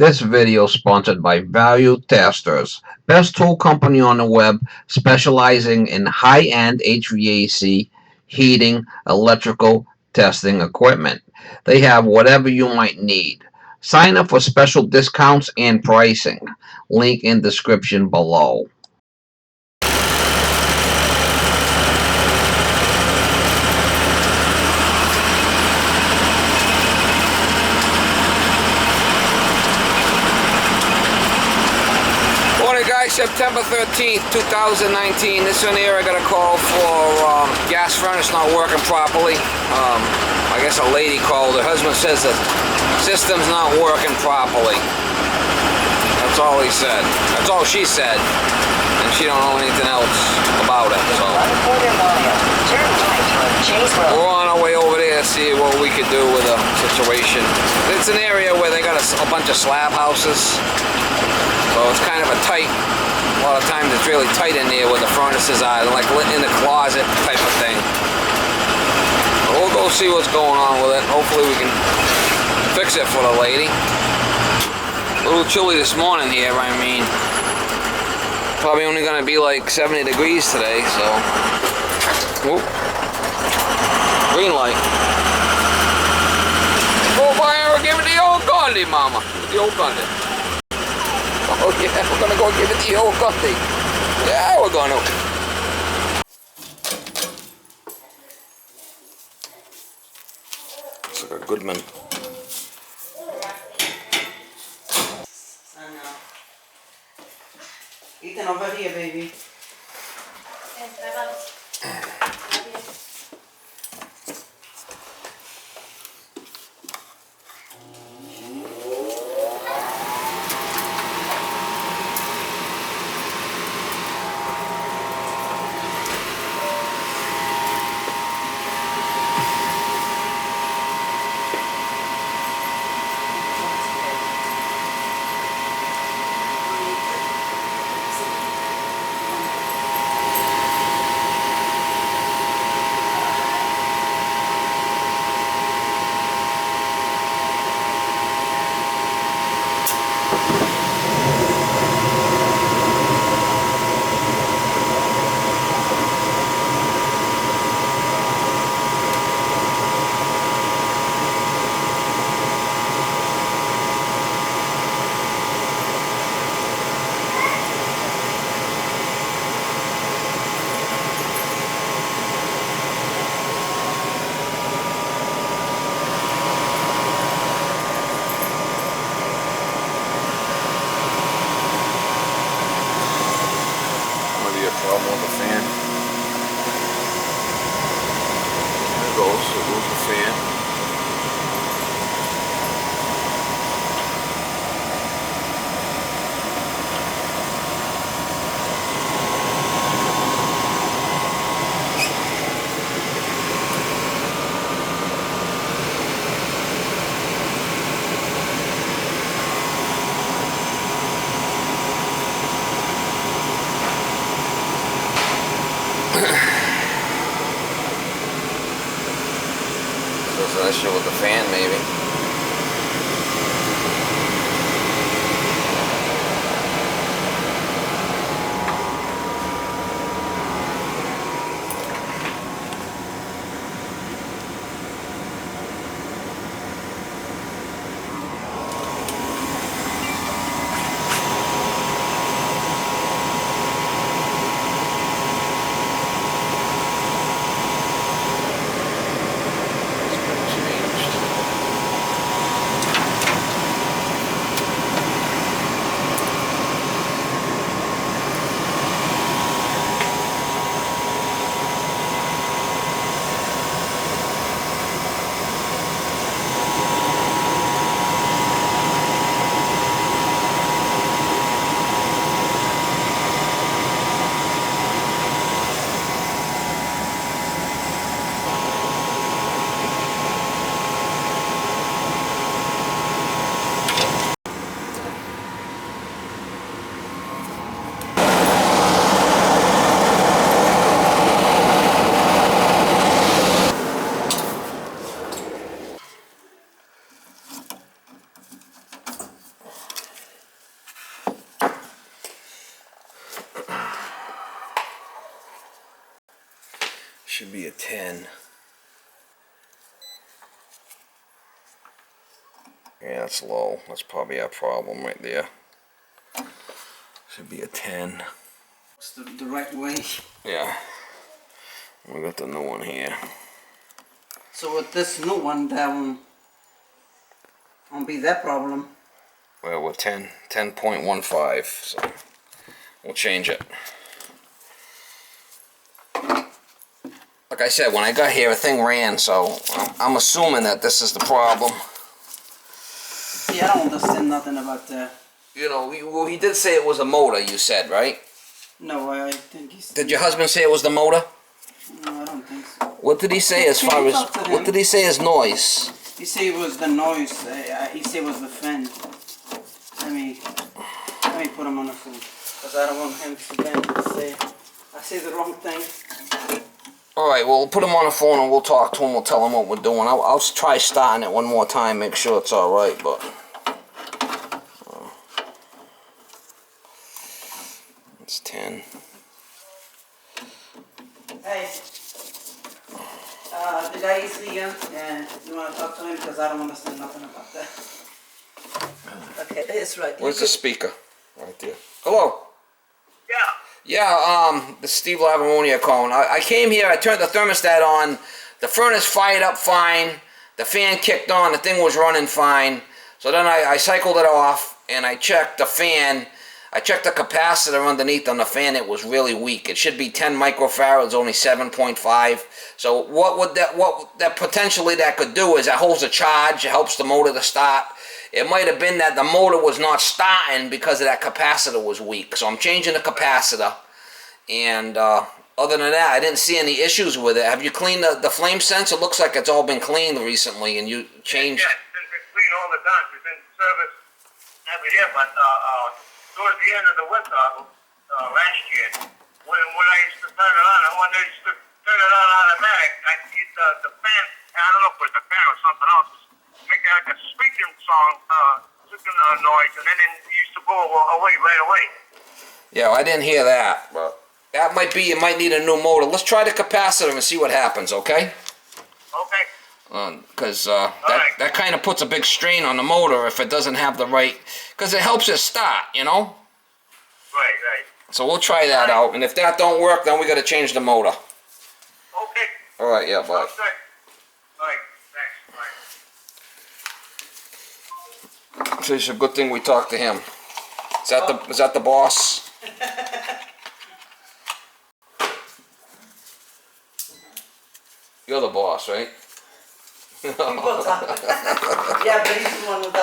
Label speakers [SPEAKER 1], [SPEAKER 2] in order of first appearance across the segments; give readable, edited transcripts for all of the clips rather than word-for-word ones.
[SPEAKER 1] This video is sponsored by Value Testers, best tool company on the web specializing in high-end HVAC, heating, electrical testing equipment. They have whatever you might need. Sign up for special discounts and pricing. Link in description below.
[SPEAKER 2] September 13th, 2019. This one here I got a call for gas furnace not working properly. I guess a lady called. Her husband says the system's not working properly. That's all he said. That's all she said. And she don't know anything else about it. So we're on our way over there to see what we could do with the situation. It's an area where they got a bunch of slab houses. So it's kind of a lot of times it's really tight in there where the furnaces are, like in the closet type of thing. But we'll go see what's going on with it. Hopefully we can fix it for the lady. A little chilly this morning here, I mean. Probably only going to be like 70 degrees today, so. Whoop. Green light. Go by her, give it the old Gandhi, mama. The old Gandhi. Oh yeah, we're gonna go give it the old Gandhi. Yeah, we're gonna. It's like a Goodman.
[SPEAKER 3] I know. Ethan, over here, baby.
[SPEAKER 2] Problem with the fan. There it goes. There goes the fan. There's an issue with the fan, maybe. should be a 10. Yeah, that's low. That's probably our problem right there. Should be a 10.
[SPEAKER 3] It's the right way.
[SPEAKER 2] Yeah. We got the new one here.
[SPEAKER 3] So with this new one, that won't be that problem.
[SPEAKER 2] Well, we're 10.15, so we'll change it. Like I said, when I got here, a thing ran, so I'm assuming that this is the problem.
[SPEAKER 3] See, I don't understand nothing about that.
[SPEAKER 2] You know, well, he did say it was a motor, you said, right?
[SPEAKER 3] No, I think he's...
[SPEAKER 2] Did your husband say it was the motor?
[SPEAKER 3] No, I don't think so.
[SPEAKER 2] What did he say as far as... What did he say as noise?
[SPEAKER 3] He said it was the noise. He said it was the fan. Let me put him on the phone. Because I don't want him to then say... I say the wrong thing.
[SPEAKER 2] Alright, well, put him on the phone and we'll talk to him. We'll tell him what we're doing. I'll try starting it one more time, make sure it's alright, but... It's 10.
[SPEAKER 3] Hey. The guy is vegan, and you want to talk to him because I don't understand nothing about that. Okay, it's right.
[SPEAKER 2] Where's the speaker? Right there. Hello?
[SPEAKER 4] Yeah.
[SPEAKER 2] Yeah, this is Steve Lavimoniere calling. I came here, I turned the thermostat on, the furnace fired up fine, the fan kicked on, the thing was running fine. So then I cycled it off, and I checked the fan. I checked the capacitor underneath on the fan. It was really weak. It should be 10 microfarads, only 7.5. So what that potentially that could do is it holds a charge. It helps the motor to start. It might have been that the motor was not starting because of that capacitor was weak. So I'm changing the capacitor. And other than that, I didn't see any issues with it. Have you cleaned the flame sensor? It looks like it's all been cleaned recently, and you changed.
[SPEAKER 4] Yeah, it's been clean all the time. We've been serviced every year, but towards the end of the winter last year, when I used to turn it on, when I used to turn it on automatic, I see the fan. I don't know if it was the fan or something else. Making like a squeaking noise, and then it used to go away right away.
[SPEAKER 2] Yeah, well, I didn't hear that, but that might be, you might need a new motor. Let's try the capacitor and see what happens, okay?
[SPEAKER 4] Okay.
[SPEAKER 2] Because that kind of puts a big strain on the motor if it doesn't have the right, because it helps it start, you know?
[SPEAKER 4] Right.
[SPEAKER 2] So we'll try that out, and if that don't work, then we got to change the motor.
[SPEAKER 4] Okay.
[SPEAKER 2] All right, yeah, bye.
[SPEAKER 4] Okay. All right, thanks. Bye.
[SPEAKER 2] So it's a good thing we talked to him. Is that the boss? You're the boss, right?
[SPEAKER 3] Yeah, but he's the one with the...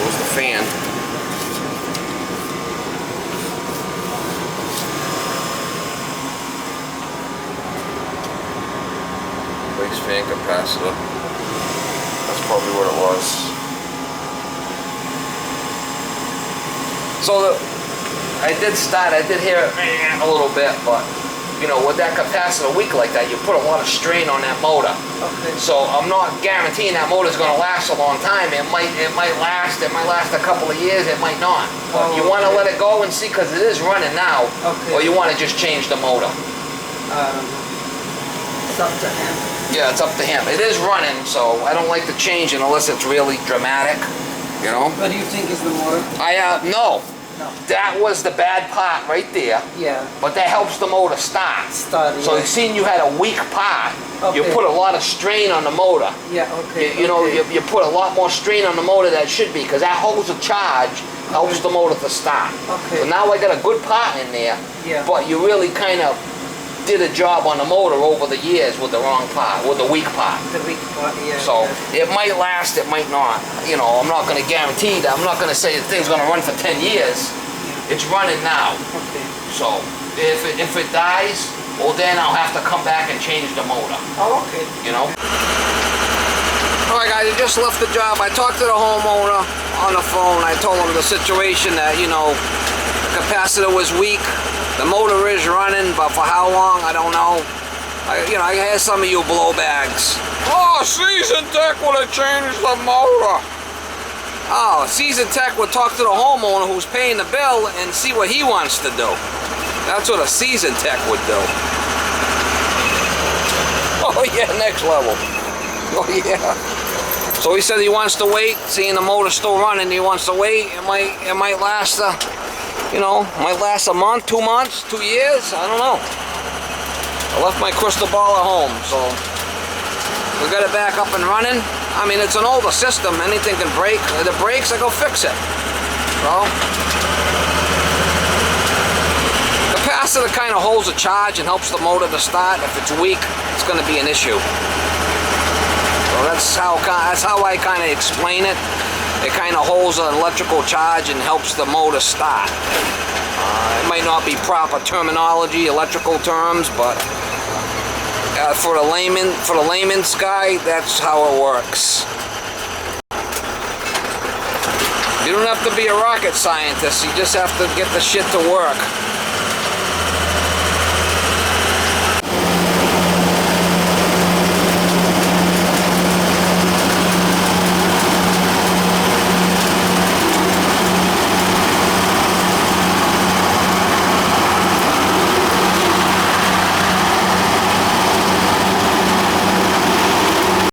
[SPEAKER 2] Where's the fan? Base fan capacitor. That's probably what it was. So I did hear it a little bit, but you know, with that capacitor weak like that, you put a lot of strain on that motor.
[SPEAKER 3] Okay.
[SPEAKER 2] So I'm not guaranteeing that motor's going to last a long time. It might last a couple of years. It might not.
[SPEAKER 3] Oh,
[SPEAKER 2] you want to let it go and see, because it is running now.
[SPEAKER 3] Okay.
[SPEAKER 2] Or you want to just change the motor.
[SPEAKER 3] It's up to him.
[SPEAKER 2] Yeah, it's up to him. It is running, so I don't like to change it unless it's really dramatic. You know.
[SPEAKER 3] What do you think is the motor?
[SPEAKER 2] No.
[SPEAKER 3] No.
[SPEAKER 2] That was the bad part right there.
[SPEAKER 3] Yeah.
[SPEAKER 2] But that helps the motor start. So
[SPEAKER 3] yeah.
[SPEAKER 2] seeing you had a weak part, you
[SPEAKER 3] Okay.
[SPEAKER 2] put a lot of strain on the motor.
[SPEAKER 3] Yeah, okay.
[SPEAKER 2] You know, you put a lot more strain on the motor than it should be, because that holds a charge, helps the motor to start.
[SPEAKER 3] Okay.
[SPEAKER 2] So now I got a good part in there,
[SPEAKER 3] Yeah.
[SPEAKER 2] but you really kind of did a job on the motor over the years with the wrong part, with the weak part.
[SPEAKER 3] The weak part, yeah.
[SPEAKER 2] So it might last, it might not. You know, I'm not going to guarantee that. I'm not going to say the thing's going to run for 10 years. It's running now.
[SPEAKER 3] Okay.
[SPEAKER 2] So if it dies, well then I'll have to come back and change the motor.
[SPEAKER 3] Oh, okay.
[SPEAKER 2] You know? Alright guys, I just left the job. I talked to the homeowner on the phone. I told him the situation, that, you know, the capacitor was weak. The motor is running, but for how long, I don't know. I hear some of you blowbags. Oh, Season Tech would have changed the motor. Oh, Season Tech would talk to the homeowner who's paying the bill and see what he wants to do. That's what a Season Tech would do. Oh yeah, next level. Oh yeah. So he said he wants to wait, seeing the motor still running, he wants to wait. It might last might last a month, 2 months, 2 years, I don't know. I left my crystal ball at home, so we got it back up and running. I mean, it's an older system, anything can break. If it breaks, I go fix it. So the capacitor kind of holds a charge and helps the motor to start. If it's weak, it's going to be an issue. So that's how I kind of explain it. It kind of holds an electrical charge and helps the motor start. It might not be proper terminology, electrical terms, but for the layman's guy, that's how it works. You don't have to be a rocket scientist. You just have to get the shit to work.